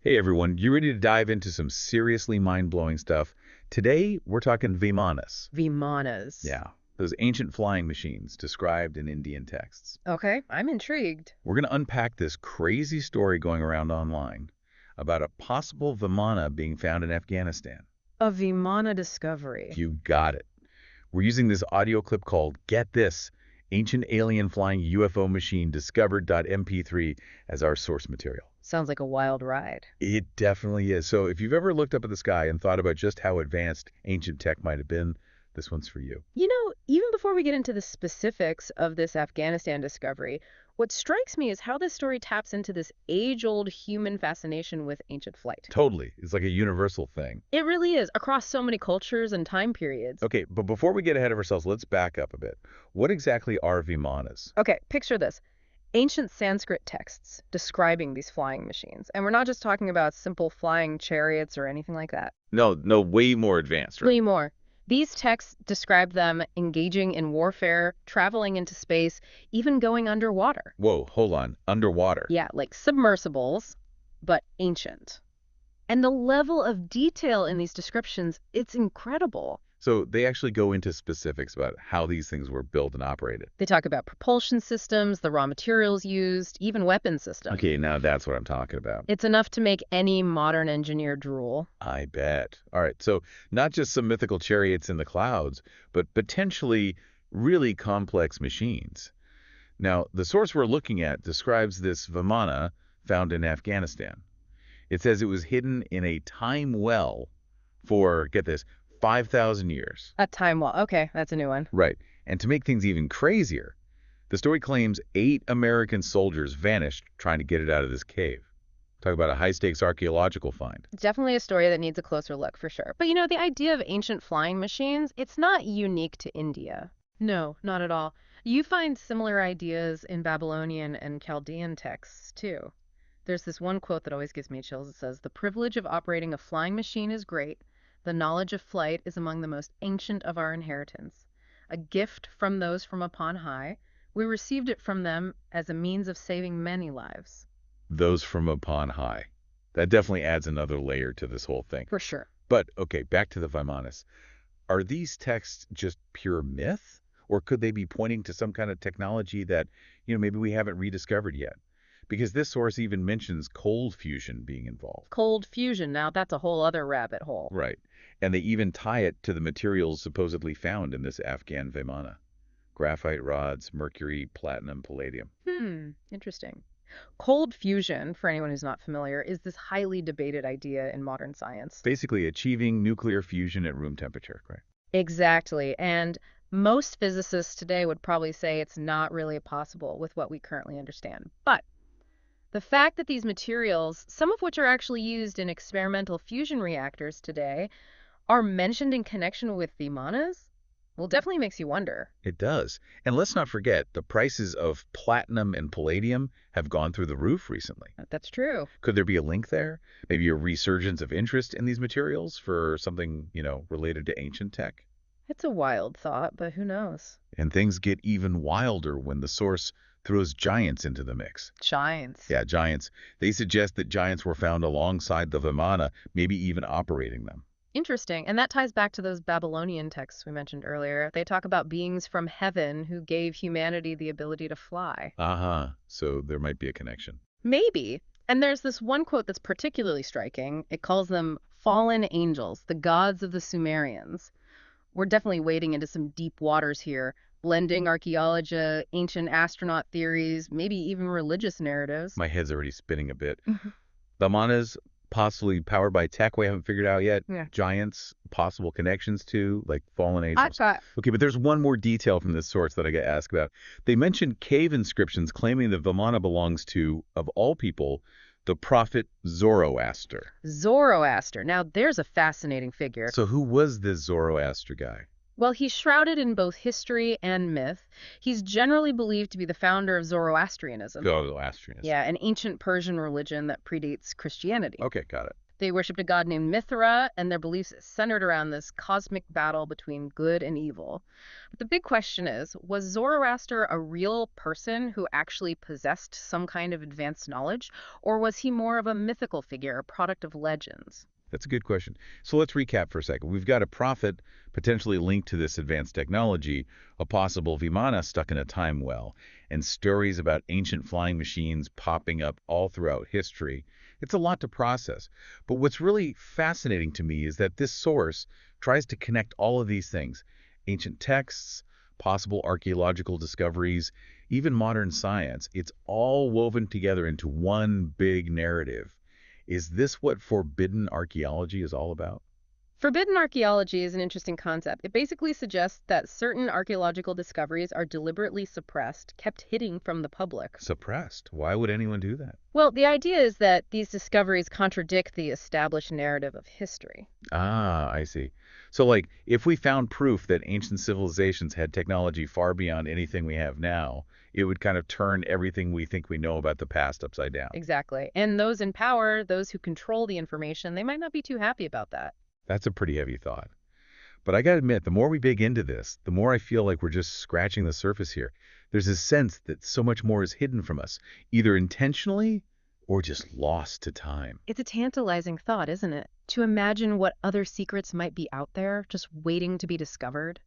Hey everyone, you ready to dive into some seriously mind-blowing stuff? Today, we're talking Vimanas. Vimanas. Yeah, those ancient flying machines described in Indian texts. Okay, I'm intrigued. We're going to unpack this crazy story going around online about a possible Vimana being found in Afghanistan. A Vimana discovery. You got it. We're using this audio clip called Get This, Ancient Alien Flying UFO Machine Discovered.mp3 as our source material. Sounds like a wild ride. It definitely is. So if you've ever looked up at the sky and thought about just how advanced ancient tech might have been, this one's for you. Even before we get into the specifics of this Afghanistan discovery, what strikes me is how this story taps into this age-old human fascination with ancient flight. Totally. It's like a universal thing. It really is, across so many cultures and time periods. Okay, but before we get ahead of ourselves, let's back up a bit. What exactly are Vimanas? Okay, picture this. Ancient Sanskrit texts describing these flying machines. And we're not just talking about simple flying chariots or anything like that. No, way more advanced, right? Way more. These texts describe them engaging in warfare, traveling into space, even going underwater. Whoa, hold on. Underwater. Yeah, like submersibles, but ancient. And the level of detail in these descriptions, it's incredible. So they actually go into specifics about how these things were built and operated. They talk about propulsion systems, the raw materials used, even weapon systems. Okay, now that's what I'm talking about. It's enough to make any modern engineer drool. I bet. All right, so not just some mythical chariots in the clouds, but potentially really complex machines. Now, the source we're looking at describes this Vimana found in Afghanistan. It says it was hidden in a time well for, get this, 5,000 years. A time well. Okay, that's a new one. Right. And to make things even crazier, the story claims 8 American soldiers vanished trying to get it out of this cave. Talk about a high-stakes archaeological find. Definitely a story that needs a closer look for sure. But the idea of ancient flying machines, it's not unique to India. No, not at all. You find similar ideas in Babylonian and Chaldean texts, too. There's this one quote that always gives me chills. It says, "The privilege of operating a flying machine is great. The knowledge of flight is among the most ancient of our inheritance. A gift from those from upon high. We received it from them as a means of saving many lives." Those from upon high. That definitely adds another layer to this whole thing. For sure. But, okay, back to the Vimanas. Are these texts just pure myth? Or could they be pointing to some kind of technology that, maybe we haven't rediscovered yet? Because this source even mentions cold fusion being involved. Cold fusion, now that's a whole other rabbit hole. Right. And they even tie it to the materials supposedly found in this Afghan Vimana. Graphite rods, mercury, platinum, palladium. Interesting. Cold fusion, for anyone who's not familiar, is this highly debated idea in modern science. Basically achieving nuclear fusion at room temperature, right? Exactly. And most physicists today would probably say it's not really possible with what we currently understand. But the fact that these materials, some of which are actually used in experimental fusion reactors today, are mentioned in connection with Vimanas, well, definitely makes you wonder. It does. And let's not forget, the prices of platinum and palladium have gone through the roof recently. That's true. Could there be a link there? Maybe a resurgence of interest in these materials for something, related to ancient tech? It's a wild thought, but who knows? And things get even wilder when the source throws giants into the mix. Giants. Yeah, giants. They suggest that giants were found alongside the Vimana, maybe even operating them. Interesting. And that ties back to those Babylonian texts we mentioned earlier. They talk about beings from heaven who gave humanity the ability to fly. So there might be a connection. Maybe. And there's this one quote that's particularly striking. It calls them fallen angels, the gods of the Sumerians. We're definitely wading into some deep waters here, blending archaeology, ancient astronaut theories, maybe even religious narratives. My head's already spinning a bit. Vimanas, possibly powered by tech we haven't figured out yet. Yeah. Giants, possible connections to, like fallen angels. Okay, but there's one more detail from this source that I get asked about. They mentioned cave inscriptions claiming the Vimana belongs to, of all people, the prophet Zoroaster. Zoroaster. Now, there's a fascinating figure. So who was this Zoroaster guy? Well, he's shrouded in both history and myth. He's generally believed to be the founder of Zoroastrianism. Zoroastrianism. Yeah, an ancient Persian religion that predates Christianity. Okay, got it. They worshipped a god named Mithra, and their beliefs centered around this cosmic battle between good and evil. But the big question is, was Zoroaster a real person who actually possessed some kind of advanced knowledge, or was he more of a mythical figure, a product of legends? That's a good question. So let's recap for a second. We've got a prophet potentially linked to this advanced technology, a possible Vimana stuck in a time well, and stories about ancient flying machines popping up all throughout history. It's a lot to process. But what's really fascinating to me is that this source tries to connect all of these things, ancient texts, possible archaeological discoveries, even modern science. It's all woven together into one big narrative. Is this what forbidden archaeology is all about? Forbidden archaeology is an interesting concept. It basically suggests that certain archaeological discoveries are deliberately suppressed, kept hidden from the public. Suppressed. Why would anyone do that? Well, the idea is that these discoveries contradict the established narrative of history. Ah, I see. So, like, if we found proof that ancient civilizations had technology far beyond anything we have now, it would kind of turn everything we think we know about the past upside down. Exactly. And those in power, those who control the information, they might not be too happy about that. That's a pretty heavy thought. But I gotta admit, the more we dig into this, the more I feel like we're just scratching the surface here. There's a sense that so much more is hidden from us, either intentionally or just lost to time. It's a tantalizing thought, isn't it? To imagine what other secrets might be out there, just waiting to be discovered.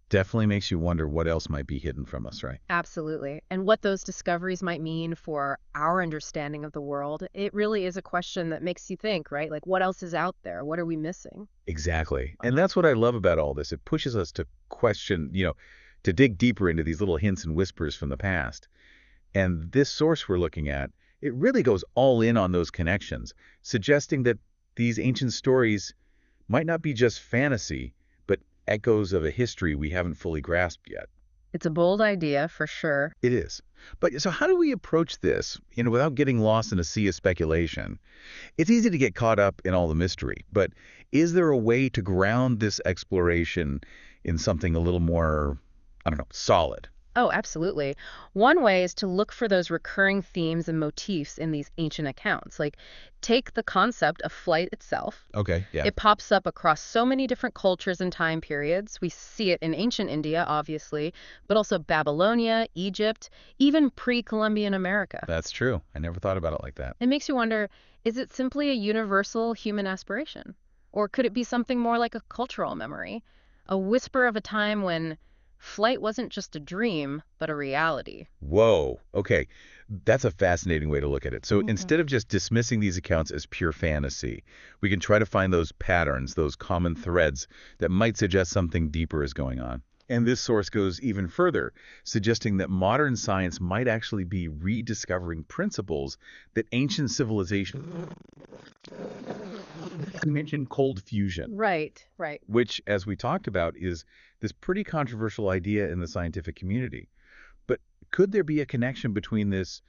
Definitely makes you wonder what else might be hidden from us, right? Absolutely. And what those discoveries might mean for our understanding of the world, it really is a question that makes you think, right? Like, what else is out there? What are we missing? Exactly. And that's what I love about all this. It pushes us to question, to dig deeper into these little hints and whispers from the past. And this source we're looking at, it really goes all in on those connections, suggesting that these ancient stories might not be just fantasy, but echoes of a history we haven't fully grasped yet. It's a bold idea, for sure. It is. But so how do we approach this, without getting lost in a sea of speculation? It's easy to get caught up in all the mystery, but is there a way to ground this exploration in something a little more, I don't know, solid? Oh, absolutely. One way is to look for those recurring themes and motifs in these ancient accounts. Like, take the concept of flight itself. Okay, yeah. It pops up across so many different cultures and time periods. We see it in ancient India, obviously, but also Babylonia, Egypt, even pre-Columbian America. That's true. I never thought about it like that. It makes you wonder, is it simply a universal human aspiration? Or could it be something more like a cultural memory? A whisper of a time when flight wasn't just a dream, but a reality. Whoa. Okay. That's a fascinating way to look at it. So Mhm. instead of just dismissing these accounts as pure fantasy, we can try to find those patterns, those common threads that might suggest something deeper is going on. And this source goes even further, suggesting that modern science might actually be rediscovering principles that ancient civilization mentioned cold fusion, Right, right. which, as we talked about, is this pretty controversial idea in the scientific community. But could there be a connection between this,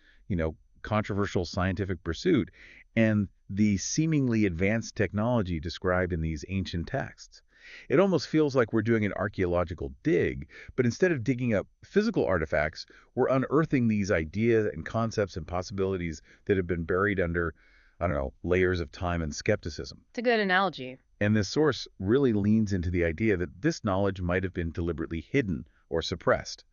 controversial scientific pursuit and the seemingly advanced technology described in these ancient texts? It almost feels like we're doing an archaeological dig, but instead of digging up physical artifacts, we're unearthing these ideas and concepts and possibilities that have been buried under, I don't know, layers of time and skepticism. It's a good analogy. And this source really leans into the idea that this knowledge might have been deliberately hidden or suppressed,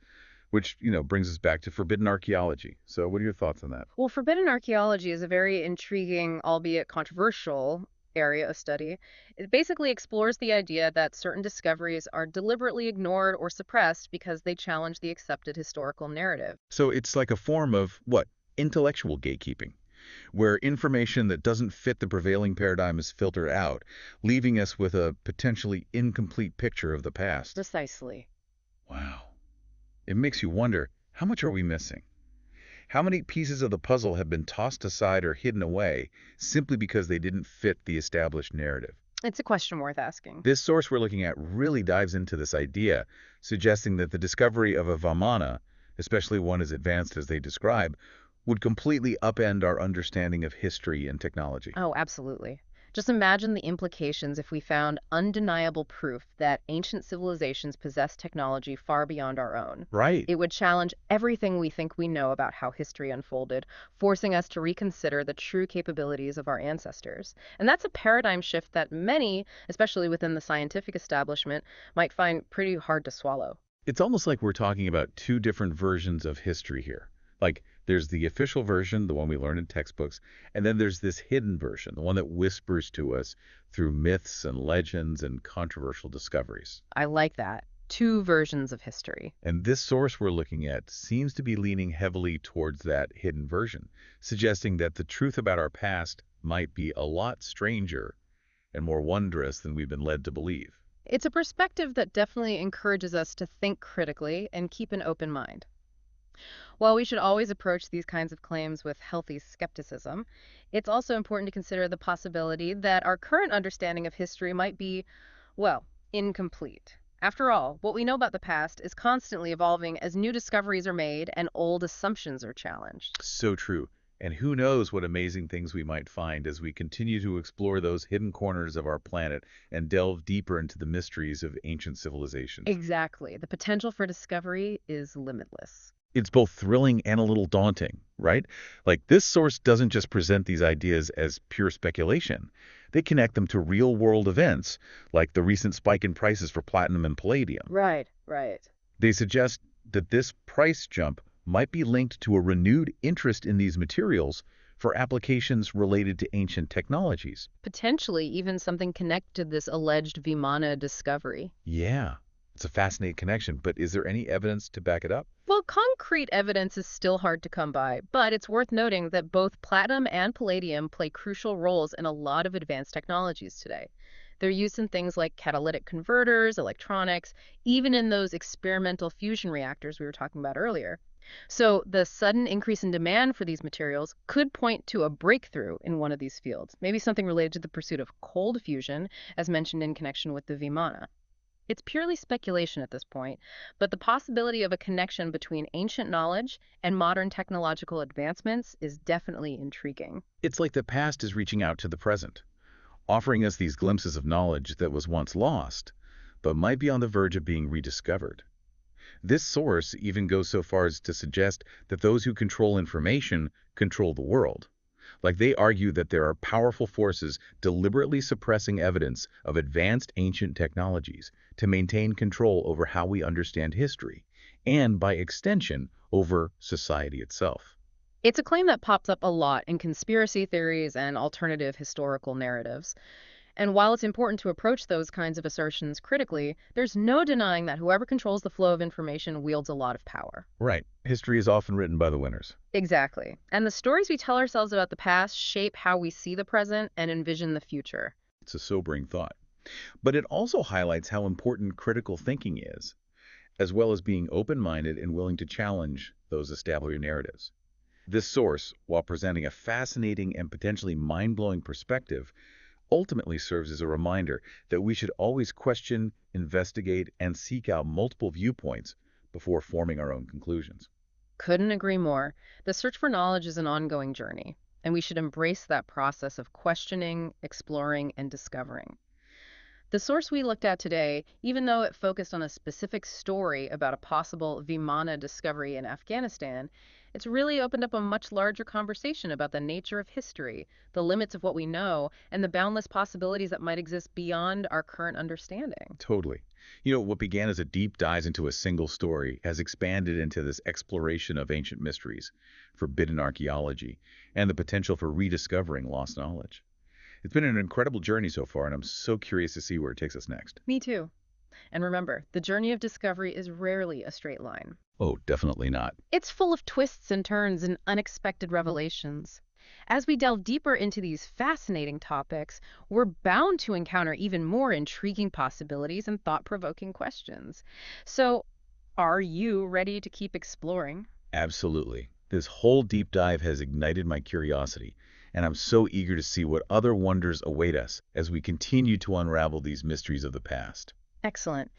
which, brings us back to forbidden archaeology. So what are your thoughts on that? Well, forbidden archaeology is a very intriguing, albeit controversial, area of study. It basically explores the idea that certain discoveries are deliberately ignored or suppressed because they challenge the accepted historical narrative. So it's like a form of, what, intellectual gatekeeping, where information that doesn't fit the prevailing paradigm is filtered out, leaving us with a potentially incomplete picture of the past. Precisely. Wow. It makes you wonder, how much are we missing? How many pieces of the puzzle have been tossed aside or hidden away simply because they didn't fit the established narrative? It's a question worth asking. This source we're looking at really dives into this idea, suggesting that the discovery of a Vamana, especially one as advanced as they describe, would completely upend our understanding of history and technology. Oh, absolutely. Just imagine the implications if we found undeniable proof that ancient civilizations possessed technology far beyond our own. Right. It would challenge everything we think we know about how history unfolded, forcing us to reconsider the true capabilities of our ancestors. And that's a paradigm shift that many, especially within the scientific establishment, might find pretty hard to swallow. It's almost like we're talking about two different versions of history here. Like, there's the official version, the one we learn in textbooks, and then there's this hidden version, the one that whispers to us through myths and legends and controversial discoveries. I like that. Two versions of history. And this source we're looking at seems to be leaning heavily towards that hidden version, suggesting that the truth about our past might be a lot stranger and more wondrous than we've been led to believe. It's a perspective that definitely encourages us to think critically and keep an open mind. While we should always approach these kinds of claims with healthy skepticism, it's also important to consider the possibility that our current understanding of history might be, well, incomplete. After all, what we know about the past is constantly evolving as new discoveries are made and old assumptions are challenged. So true. And who knows what amazing things we might find as we continue to explore those hidden corners of our planet and delve deeper into the mysteries of ancient civilizations. Exactly. The potential for discovery is limitless. It's both thrilling and a little daunting, right? Like, this source doesn't just present these ideas as pure speculation. They connect them to real-world events, like the recent spike in prices for platinum and palladium. Right, right. They suggest that this price jump might be linked to a renewed interest in these materials for applications related to ancient technologies. Potentially even something connected to this alleged Vimana discovery. Yeah, it's a fascinating connection, but is there any evidence to back it up? Well, concrete evidence is still hard to come by, but it's worth noting that both platinum and palladium play crucial roles in a lot of advanced technologies today. They're used in things like catalytic converters, electronics, even in those experimental fusion reactors we were talking about earlier. So the sudden increase in demand for these materials could point to a breakthrough in one of these fields, maybe something related to the pursuit of cold fusion, as mentioned in connection with the Vimana. It's purely speculation at this point, but the possibility of a connection between ancient knowledge and modern technological advancements is definitely intriguing. It's like the past is reaching out to the present, offering us these glimpses of knowledge that was once lost, but might be on the verge of being rediscovered. This source even goes so far as to suggest that those who control information control the world. Like, they argue that there are powerful forces deliberately suppressing evidence of advanced ancient technologies to maintain control over how we understand history, and by extension, over society itself. It's a claim that pops up a lot in conspiracy theories and alternative historical narratives. And while it's important to approach those kinds of assertions critically, there's no denying that whoever controls the flow of information wields a lot of power. Right. History is often written by the winners. Exactly. And the stories we tell ourselves about the past shape how we see the present and envision the future. It's a sobering thought. But it also highlights how important critical thinking is, as well as being open-minded and willing to challenge those established narratives. This source, while presenting a fascinating and potentially mind-blowing perspective, ultimately serves as a reminder that we should always question, investigate, and seek out multiple viewpoints before forming our own conclusions. Couldn't agree more. The search for knowledge is an ongoing journey, and we should embrace that process of questioning, exploring, and discovering. The source we looked at today, even though it focused on a specific story about a possible Vimana discovery in Afghanistan, it's really opened up a much larger conversation about the nature of history, the limits of what we know, and the boundless possibilities that might exist beyond our current understanding. Totally. What began as a deep dive into a single story has expanded into this exploration of ancient mysteries, forbidden archaeology, and the potential for rediscovering lost knowledge. It's been an incredible journey so far, and I'm so curious to see where it takes us next. Me too. And remember, the journey of discovery is rarely a straight line. Oh, definitely not. It's full of twists and turns and unexpected revelations. As we delve deeper into these fascinating topics, we're bound to encounter even more intriguing possibilities and thought-provoking questions. So, are you ready to keep exploring? Absolutely. This whole deep dive has ignited my curiosity, and I'm so eager to see what other wonders await us as we continue to unravel these mysteries of the past. Excellent.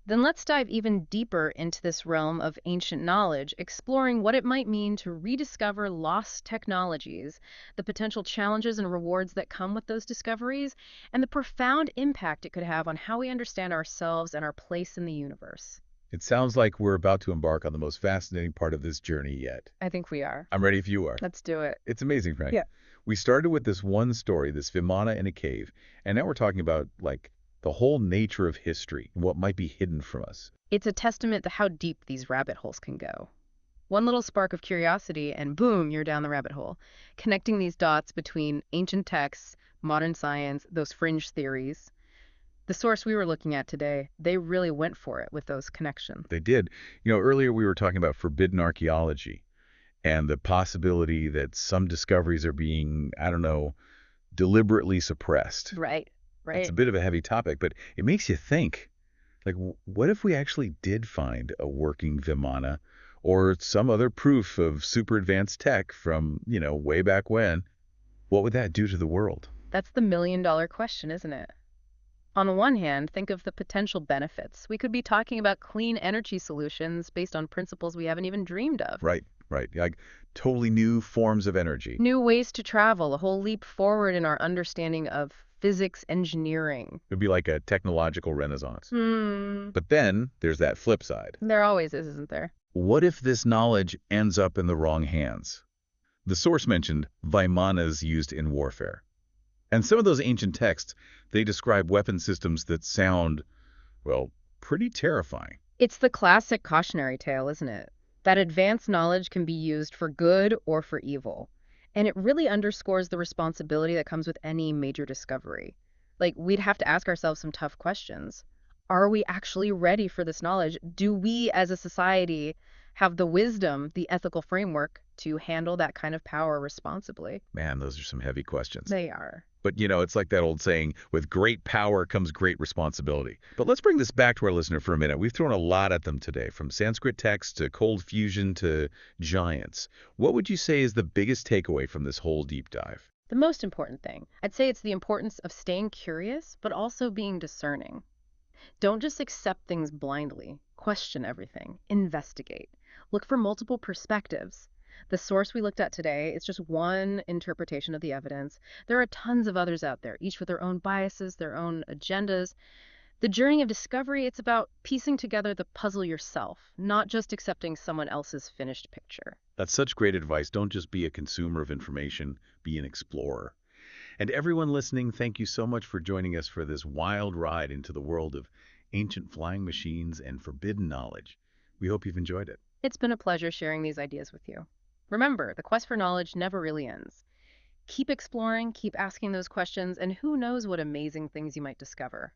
Then let's dive even deeper into this realm of ancient knowledge, exploring what it might mean to rediscover lost technologies, the potential challenges and rewards that come with those discoveries, and the profound impact it could have on how we understand ourselves and our place in the universe. It sounds like we're about to embark on the most fascinating part of this journey yet. I think we are. I'm ready if you are. Let's do it. It's amazing, Frank. Yeah. We started with this one story, this Vimana in a cave, and now we're talking about, like, the whole nature of history and what might be hidden from us. It's a testament to how deep these rabbit holes can go. One little spark of curiosity, and boom, you're down the rabbit hole, connecting these dots between ancient texts, modern science, those fringe theories. The source we were looking at today, they really went for it with those connections. They did. Earlier we were talking about forbidden archaeology and the possibility that some discoveries are being, I don't know, deliberately suppressed. Right, It's right. a bit of a heavy topic, but it makes you think. Like, what if we actually did find a working Vimana or some other proof of super advanced tech from, way back when? What would that do to the world? That's the million-dollar question, isn't it? On the one hand, think of the potential benefits. We could be talking about clean energy solutions based on principles we haven't even dreamed of. Right, right. Like totally new forms of energy. New ways to travel, a whole leap forward in our understanding of physics engineering. It would be like a technological renaissance. Hmm. But then there's that flip side. There always is, isn't there? What if this knowledge ends up in the wrong hands? The source mentioned Vimanas used in warfare. And some of those ancient texts, they describe weapon systems that sound, well, pretty terrifying. It's the classic cautionary tale, isn't it? That advanced knowledge can be used for good or for evil. And it really underscores the responsibility that comes with any major discovery. Like, we'd have to ask ourselves some tough questions. Are we actually ready for this knowledge? Do we, as a society, have the wisdom, the ethical framework to handle that kind of power responsibly? Man, those are some heavy questions. They are. But, it's like that old saying, with great power comes great responsibility. But let's bring this back to our listener for a minute. We've thrown a lot at them today, from Sanskrit texts to cold fusion to giants. What would you say is the biggest takeaway from this whole deep dive? The most important thing, I'd say it's the importance of staying curious, but also being discerning. Don't just accept things blindly. Question everything. Investigate. Look for multiple perspectives. The source we looked at today is just one interpretation of the evidence. There are tons of others out there, each with their own biases, their own agendas. The journey of discovery, it's about piecing together the puzzle yourself, not just accepting someone else's finished picture. That's such great advice. Don't just be a consumer of information, be an explorer. And everyone listening, thank you so much for joining us for this wild ride into the world of ancient flying machines and forbidden knowledge. We hope you've enjoyed it. It's been a pleasure sharing these ideas with you. Remember, the quest for knowledge never really ends. Keep exploring, keep asking those questions, and who knows what amazing things you might discover.